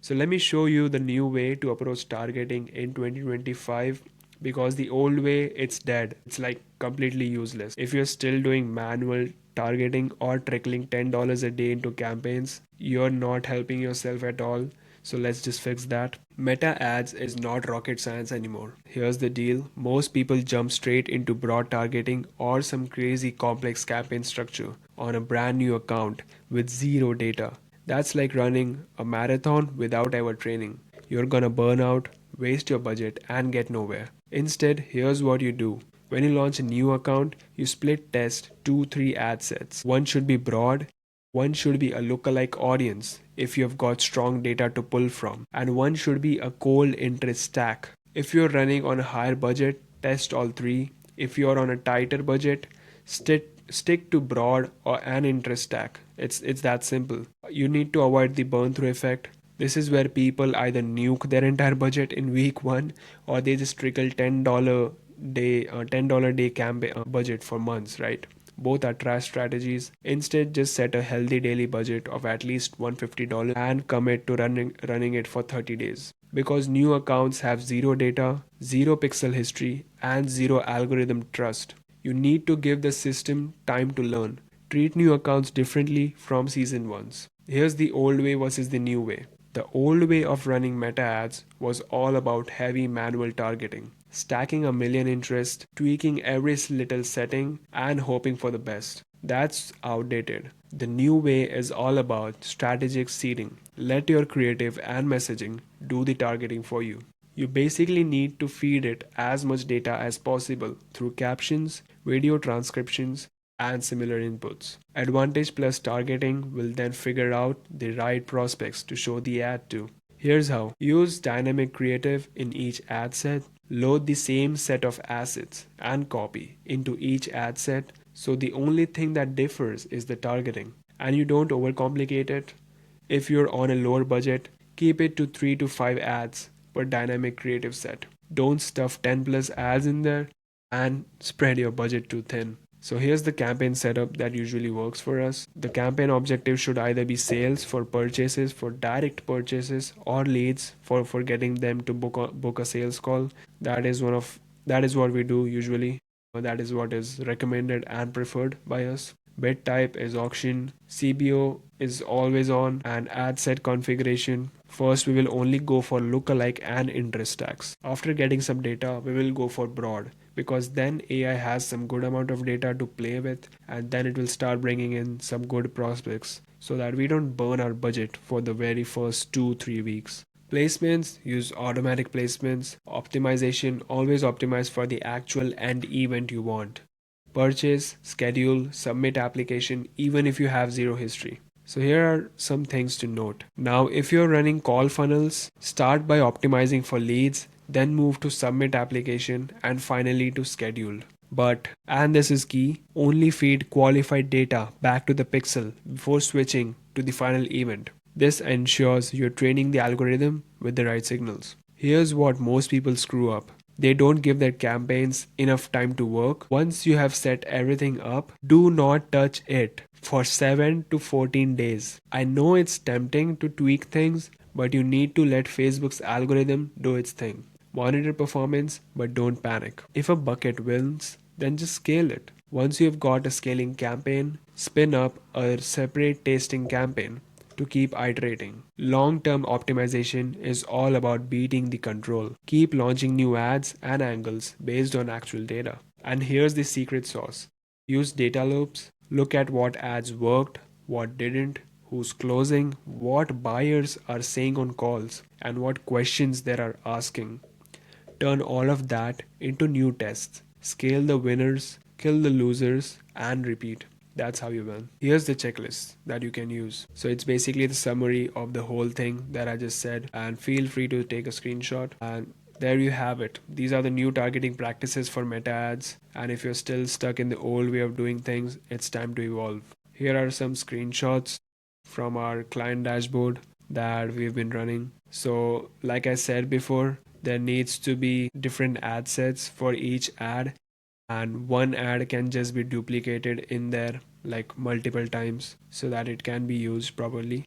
So let me show you the new way to approach targeting in 2025, because the old way, it's dead. It's like completely useless. If you're still doing manual targeting or trickling $10 a day into campaigns, you're not helping yourself at all. So let's just fix that. Meta ads is not rocket science anymore. Here's the deal. Most people jump straight into broad targeting or some crazy complex campaign structure on a brand new account with zero data. That's like running a marathon without ever training. You're gonna burn out, waste your budget, and get nowhere. Instead, here's what you do. When you launch a new account, you split test 2-3 ad sets. One should be broad, one should be a lookalike audience if you have got strong data to pull from, and one should be a cold interest stack. If you're running on a higher budget, test all three. If you're on a tighter budget, stick to broad or an interest stack. It's that simple. You need to avoid the burn through effect. This is where people either nuke their entire budget in week one, or they just trickle $10 day campaign budget for months, right? Both are trash strategies. Instead, just set a healthy daily budget of at least $150 and commit to running it for 30 days. Because new accounts have zero data, zero pixel history, and zero algorithm trust. You need to give the system time to learn. Treat new accounts differently from season ones. Here's the old way versus the new way. The old way of running meta ads was all about heavy manual targeting, stacking a million interests, tweaking every little setting, and hoping for the best. That's outdated. The new way is all about strategic seeding. Let your creative and messaging do the targeting for you. You basically need to feed it as much data as possible through captions, video transcriptions, and similar inputs. Advantage Plus targeting will then figure out the right prospects to show the ad to. Here's how. Use dynamic creative in each ad set, load the same set of assets and copy into each ad set, so the only thing that differs is the targeting. And you don't overcomplicate it. If you're on a lower budget, keep it to 3 to 5 ads per dynamic creative set. Don't stuff 10 plus ads in there and spread your budget too thin. So here's the campaign setup that usually works for us. The campaign objective should either be sales for purchases, for direct purchases, or leads for getting them to book a sales call. That is what we do usually. That is what is recommended and preferred by us. Bid type is auction, CBO is always on, and ad set configuration. First, we will only go for lookalike and interest tags. After getting some data, we will go for broad, because then AI has some good amount of data to play with, and then it will start bringing in some good prospects so that we don't burn our budget for the very first 2-3 weeks. Placements, use automatic placements. Optimization, always optimize for the actual end event you want. Purchase, schedule, submit application even if you have zero history. So here are some things to note. Now, if you're running call funnels, start by optimizing for leads, then move to submit application, and finally to schedule. But, and this is key, only feed qualified data back to the pixel before switching to the final event. This ensures you're training the algorithm with the right signals. Here's what most people screw up. They don't give their campaigns enough time to work. Once you have set everything up, do not touch it for 7 to 14 days. I know it's tempting to tweak things, but you need to let Facebook's algorithm do its thing. Monitor performance, but don't panic. If a bucket wins, then just scale it. Once you've got a scaling campaign, spin up a separate tasting campaign to keep iterating. Long-term optimization is all about beating the control. Keep launching new ads and angles based on actual data. And here's the secret sauce. Use data loops. Look at what ads worked, what didn't, who's closing, what buyers are saying on calls, and what questions they are asking. Turn all of that into new tests. Scale the winners, kill the losers, and repeat. That's how you win. Here's the checklist that you can use. So it's basically the summary of the whole thing that I just said, and feel free to take a screenshot. And there you have it. These are the new targeting practices for meta ads. And if you're still stuck in the old way of doing things, it's time to evolve. Here are some screenshots from our client dashboard that we've been running. So like I said before, there needs to be different ad sets for each ad, and one ad can just be duplicated in there like multiple times so that it can be used properly.